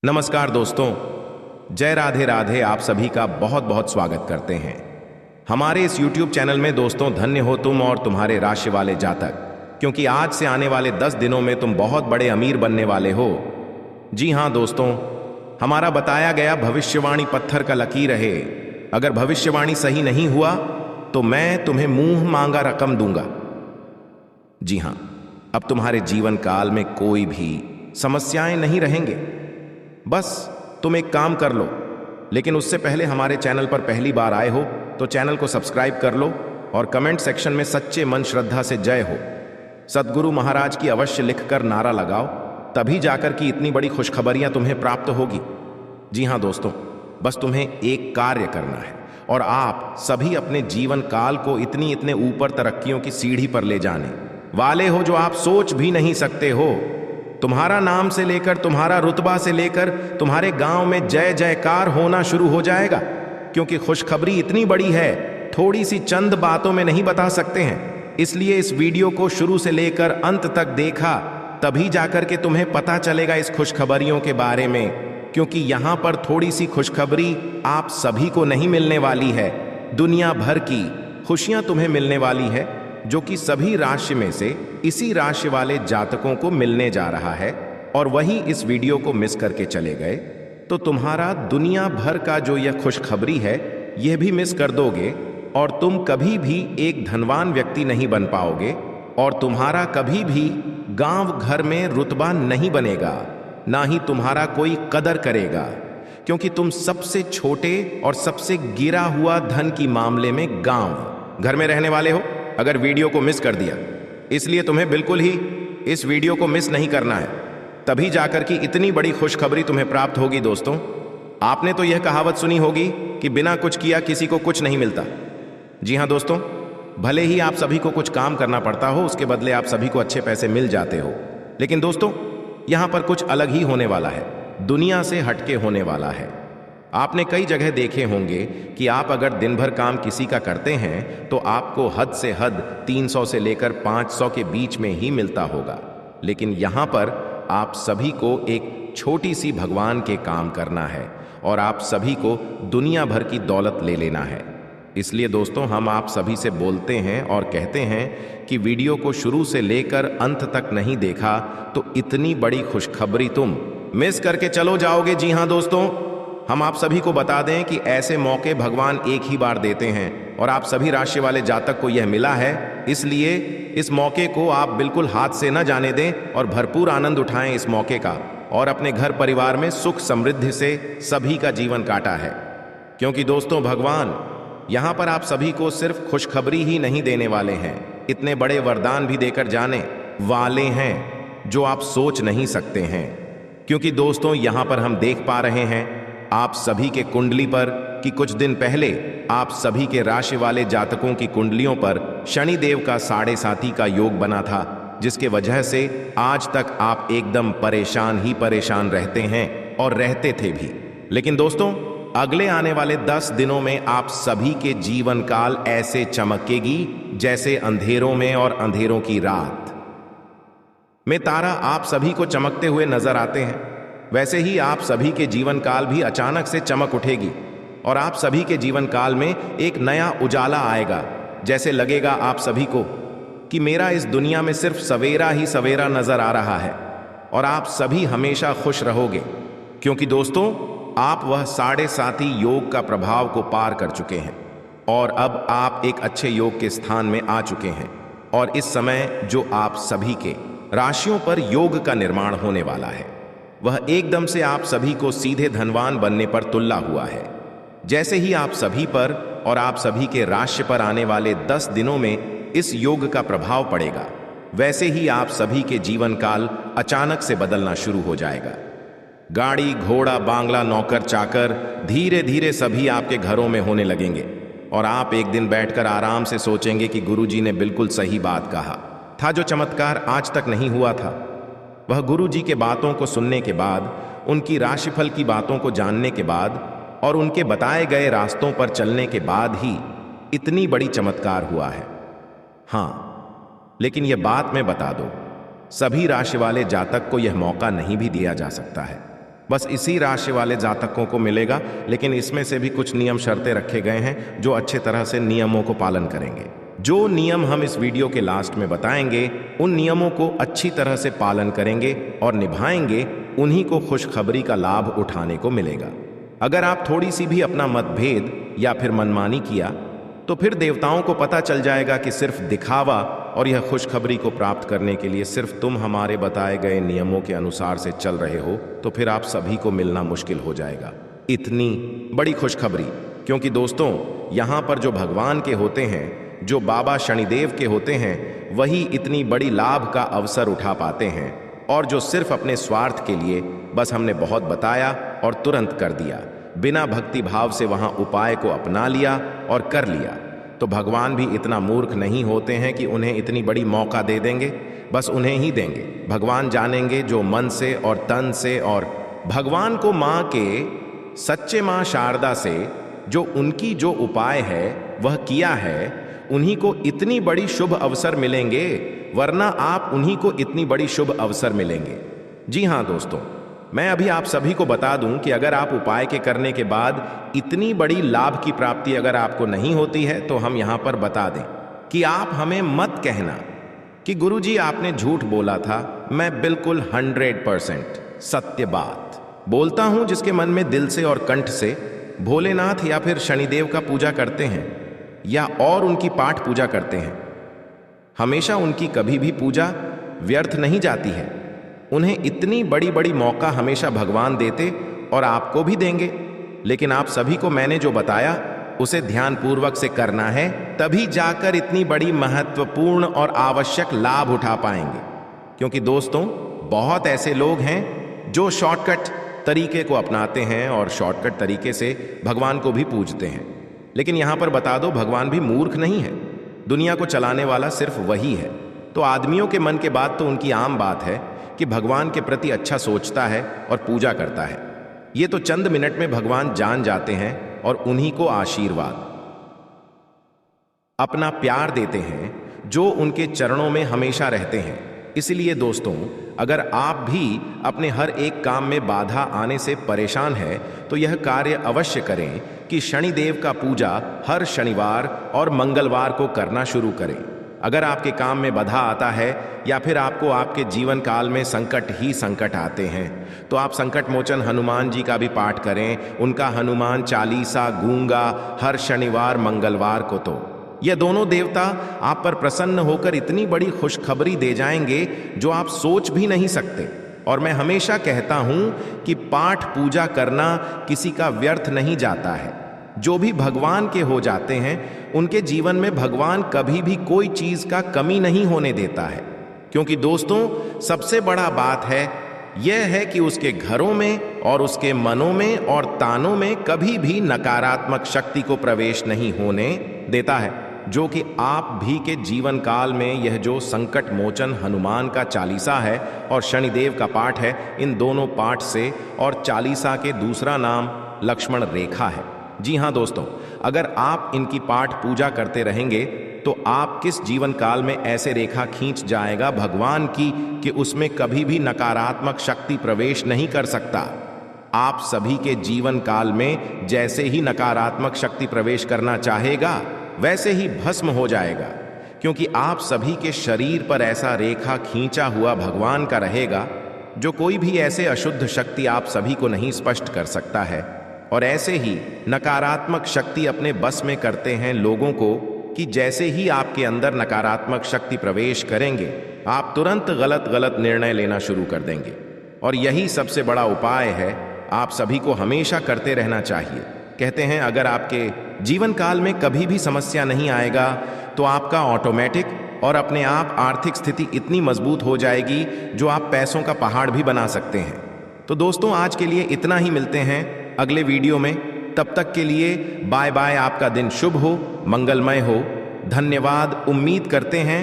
नमस्कार दोस्तों, जय राधे राधे। आप सभी का बहुत बहुत स्वागत करते हैं हमारे इस YouTube चैनल में। दोस्तों, धन्य हो तुम और तुम्हारे राशि वाले जातक, क्योंकि आज से आने वाले 10 दिनों में तुम बहुत बड़े अमीर बनने वाले हो। जी हाँ दोस्तों, हमारा बताया गया भविष्यवाणी पत्थर का लकीर है। अगर भविष्यवाणी सही नहीं हुआ तो मैं तुम्हें मुंह मांगा रकम दूंगा। जी हाँ, अब तुम्हारे जीवन काल में कोई भी समस्याएं नहीं रहेंगे। बस तुम एक काम कर लो, लेकिन उससे पहले हमारे चैनल पर पहली बार आए हो तो चैनल को सब्सक्राइब कर लो और कमेंट सेक्शन में सच्चे मन श्रद्धा से जय हो सदगुरु महाराज की अवश्य लिखकर नारा लगाओ, तभी जाकर कि इतनी बड़ी खुशखबरियां तुम्हें प्राप्त होगी। जी हाँ दोस्तों, बस तुम्हें एक कार्य करना है और आप सभी अपने जीवन काल को इतने ऊपर तरक्कियों की सीढ़ी पर ले जाने वाले हो जो आप सोच भी नहीं सकते हो। तुम्हारा नाम से लेकर, तुम्हारा रुतबा से लेकर तुम्हारे गांव में जय जयकार होना शुरू हो जाएगा, क्योंकि खुशखबरी इतनी बड़ी है, थोड़ी सी चंद बातों में नहीं बता सकते हैं। इसलिए इस वीडियो को शुरू से लेकर अंत तक देखा, तभी जाकर के तुम्हें पता चलेगा इस खुशखबरियों के बारे में, क्योंकि यहां पर थोड़ी सी खुशखबरी आप सभी को नहीं मिलने वाली है। दुनिया भर की खुशियां तुम्हें मिलने वाली है, जो कि सभी राशि में से इसी राशि वाले जातकों को मिलने जा रहा है। और वही इस वीडियो को मिस करके चले गए तो तुम्हारा दुनिया भर का जो यह खुशखबरी है यह भी मिस कर दोगे, और तुम कभी भी एक धनवान व्यक्ति नहीं बन पाओगे, और तुम्हारा कभी भी गांव घर में रुतबा नहीं बनेगा, ना ही तुम्हारा कोई कदर करेगा, क्योंकि तुम सबसे छोटे और सबसे गिरा हुआ धन की मामले में गांव घर में रहने वाले हो। अगर वीडियो को मिस कर दिया, इसलिए तुम्हें बिल्कुल ही इस वीडियो को मिस नहीं करना है, तभी जाकर कि इतनी बड़ी खुशखबरी तुम्हें प्राप्त होगी। दोस्तों, आपने तो यह कहावत सुनी होगी कि बिना कुछ किया किसी को कुछ नहीं मिलता। जी हाँ दोस्तों, भले ही आप सभी को कुछ काम करना पड़ता हो, उसके बदले आप सभी को अच्छे पैसे मिल जाते हो, लेकिन दोस्तों यहां पर कुछ अलग ही होने वाला है, दुनिया से हटके होने वाला है। आपने कई जगह देखे होंगे कि आप अगर दिन भर काम किसी का करते हैं तो आपको हद से हद 300 से लेकर 500 के बीच में ही मिलता होगा, लेकिन यहाँ पर आप सभी को एक छोटी सी भगवान के काम करना है और आप सभी को दुनिया भर की दौलत ले लेना है। इसलिए दोस्तों, हम आप सभी से बोलते हैं और कहते हैं कि वीडियो को शुरू से लेकर अंत तक नहीं देखा तो इतनी बड़ी खुशखबरी तुम मिस करके चलो जाओगे। जी हाँ दोस्तों, हम आप सभी को बता दें कि ऐसे मौके भगवान एक ही बार देते हैं और आप सभी राशि वाले जातक को यह मिला है। इसलिए इस मौके को आप बिल्कुल हाथ से न जाने दें और भरपूर आनंद उठाएं इस मौके का, और अपने घर परिवार में सुख समृद्धि से सभी का जीवन काटा है। क्योंकि दोस्तों, भगवान यहां पर आप सभी को सिर्फ खुशखबरी ही नहीं देने वाले हैं, इतने बड़े वरदान भी देकर जाने वाले हैं जो आप सोच नहीं सकते हैं। क्योंकि दोस्तों, यहां पर हम देख पा रहे हैं आप सभी के कुंडली पर कि कुछ दिन पहले आप सभी के राशि वाले जातकों की कुंडलियों पर शनिदेव का 7.5 का योग बना था, जिसके वजह से आज तक आप एकदम परेशान ही परेशान रहते हैं और रहते थे भी। लेकिन दोस्तों, अगले आने वाले 10 दिनों में आप सभी के जीवन काल ऐसे चमकेगी जैसे अंधेरों में और अंधेरों की रात में तारा आप सभी को चमकते हुए नजर आते हैं, वैसे ही आप सभी के जीवन काल भी अचानक से चमक उठेगी और आप सभी के जीवन काल में एक नया उजाला आएगा। जैसे लगेगा आप सभी को कि मेरा इस दुनिया में सिर्फ सवेरा ही सवेरा नजर आ रहा है, और आप सभी हमेशा खुश रहोगे, क्योंकि दोस्तों आप वह 7.5 योग का प्रभाव को पार कर चुके हैं और अब आप एक अच्छे योग के स्थान में आ चुके हैं। और इस समय जो आप सभी के राशियों पर योग का निर्माण होने वाला है, वह एकदम से आप सभी को सीधे धनवान बनने पर तुल्ला हुआ है। जैसे ही आप सभी पर और आप सभी के राशि पर आने वाले 10 दिनों में इस योग का प्रभाव पड़ेगा, वैसे ही आप सभी के जीवन काल अचानक से बदलना शुरू हो जाएगा। गाड़ी घोड़ा बांग्ला नौकर चाकर धीरे धीरे सभी आपके घरों में होने लगेंगे, और आप एक दिन बैठकर आराम से सोचेंगे कि गुरुजी ने बिल्कुल सही बात कहा था। जो चमत्कार आज तक नहीं हुआ था, वह गुरु जी के बातों को सुनने के बाद, उनकी राशिफल की बातों को जानने के बाद और उनके बताए गए रास्तों पर चलने के बाद ही इतनी बड़ी चमत्कार हुआ है। हाँ, लेकिन यह बात मैं बता दूं, सभी राशि वाले जातक को यह मौका नहीं भी दिया जा सकता है। बस इसी राशि वाले जातकों को मिलेगा, लेकिन इसमें से भी कुछ नियम शर्तें रखे गए हैं जो अच्छे तरह से नियमों को पालन करेंगे। जो नियम हम इस वीडियो के लास्ट में बताएंगे, उन नियमों को अच्छी तरह से पालन करेंगे और निभाएंगे, उन्हीं को खुशखबरी का लाभ उठाने को मिलेगा। अगर आप थोड़ी सी भी अपना मतभेद या फिर मनमानी किया तो फिर देवताओं को पता चल जाएगा कि सिर्फ दिखावा और यह खुशखबरी को प्राप्त करने के लिए सिर्फ तुम हमारे बताए गए नियमों के अनुसार से चल रहे हो, तो फिर आप सभी को मिलना मुश्किल हो जाएगा इतनी बड़ी खुशखबरी। क्योंकि दोस्तों, यहाँ पर जो भगवान के होते हैं, जो बाबा शनिदेव के होते हैं, वही इतनी बड़ी लाभ का अवसर उठा पाते हैं, और जो सिर्फ अपने स्वार्थ के लिए बस हमने बहुत बताया और तुरंत कर दिया, बिना भक्ति भाव से वहां उपाय को अपना लिया और कर लिया। तो भगवान भी इतना मूर्ख नहीं होते हैं कि उन्हें इतनी बड़ी मौका दे देंगे। बस उन्हें ही देंगे। भगवान जानेंगे जो मन से और तन से, और भगवान को माँ के सच्चे माँ शारदा से जो उनकी जो उपाय है वह किया है, उन्हीं को इतनी बड़ी शुभ अवसर मिलेंगे, वरना आप उन्हीं को इतनी बड़ी शुभ अवसर मिलेंगे। जी हाँ दोस्तों, मैं अभी आप सभी को बता दूं कि अगर आप उपाय के करने के बाद इतनी बड़ी लाभ की प्राप्ति अगर आपको नहीं होती है, तो हम यहां पर बता दें कि आप हमें मत कहना कि गुरुजी आपने झूठ बोला था। मैं बिल्कुल 100% सत्य बात बोलता हूं, जिसके मन में दिल से और कंठ से भोलेनाथ या फिर शनिदेव का पूजा करते हैं या और उनकी पाठ पूजा करते हैं, हमेशा उनकी कभी भी पूजा व्यर्थ नहीं जाती है। उन्हें इतनी बड़ी बड़ी मौका हमेशा भगवान देते और आपको भी देंगे, लेकिन आप सभी को मैंने जो बताया उसे ध्यानपूर्वक से करना है, तभी जाकर इतनी बड़ी महत्वपूर्ण और आवश्यक लाभ उठा पाएंगे। क्योंकि दोस्तों, बहुत ऐसे लोग हैं जो शॉर्टकट तरीके को अपनाते हैं और शॉर्टकट तरीके से भगवान को भी पूजते हैं। लेकिन यहां पर बता दो, भगवान भी मूर्ख नहीं है, दुनिया को चलाने वाला सिर्फ वही है। तो आदमियों के मन के बाद तो उनकी आम बात है कि भगवान के प्रति अच्छा सोचता है और पूजा करता है। ये तो चंद मिनट में भगवान जान जाते हैं और उन्हीं को आशीर्वाद, अपना प्यार देते हैं, जो उनके चरणों में हमेशा रहते हैं। इसलिए दोस्तों, अगर आप भी अपने हर एक काम में बाधा आने से परेशान हैं, तो यह कार्य अवश्य करें कि शनिदेव का पूजा हर शनिवार और मंगलवार को करना शुरू करें। अगर आपके काम में बाधा आता है या फिर आपको आपके जीवन काल में संकट ही संकट आते हैं, तो आप संकट मोचन हनुमान जी का भी पाठ करें। उनका हनुमान चालीसा गूंगा हर शनिवार मंगलवार को। तो ये दोनों देवता आप पर प्रसन्न होकर इतनी बड़ी खुशखबरी दे जाएंगे जो आप सोच भी नहीं सकते। और मैं हमेशा कहता हूं कि पाठ पूजा करना किसी का व्यर्थ नहीं जाता है। जो भी भगवान के हो जाते हैं, उनके जीवन में भगवान कभी भी कोई चीज का कमी नहीं होने देता है। क्योंकि दोस्तों, सबसे बड़ा बात है यह है कि उसके घरों में और उसके मनों में और तानों में कभी भी नकारात्मक शक्ति को प्रवेश नहीं होने देता है। जो कि आप भी के जीवन काल में यह जो संकट मोचन हनुमान का चालीसा है और शनिदेव का पाठ है, इन दोनों पाठ से, और चालीसा के दूसरा नाम लक्ष्मण रेखा है। जी हाँ दोस्तों, अगर आप इनकी पाठ पूजा करते रहेंगे तो आप किस जीवन काल में ऐसे रेखा खींच जाएगा भगवान की कि उसमें कभी भी नकारात्मक शक्ति प्रवेश नहीं कर सकता। आप सभी के जीवन काल में जैसे ही नकारात्मक शक्ति प्रवेश करना चाहेगा, वैसे ही भस्म हो जाएगा। क्योंकि आप सभी के शरीर पर ऐसा रेखा खींचा हुआ भगवान का रहेगा, जो कोई भी ऐसे अशुद्ध शक्ति आप सभी को नहीं स्पष्ट कर सकता है। और ऐसे ही नकारात्मक शक्ति अपने बस में करते हैं लोगों को कि जैसे ही आपके अंदर नकारात्मक शक्ति प्रवेश करेंगे, आप तुरंत गलत गलत निर्णय लेना शुरू कर देंगे। और यही सबसे बड़ा उपाय है, आप सभी को हमेशा करते रहना चाहिए। कहते हैं अगर आपके जीवन काल में कभी भी समस्या नहीं आएगा, तो आपका ऑटोमेटिक और अपने आप आर्थिक स्थिति इतनी मजबूत हो जाएगी जो आप पैसों का पहाड़ भी बना सकते हैं। तो दोस्तों, आज के लिए इतना ही। मिलते हैं अगले वीडियो में। तब तक के लिए बाय बाय। आपका दिन शुभ हो, मंगलमय हो। धन्यवाद। उम्मीद करते हैं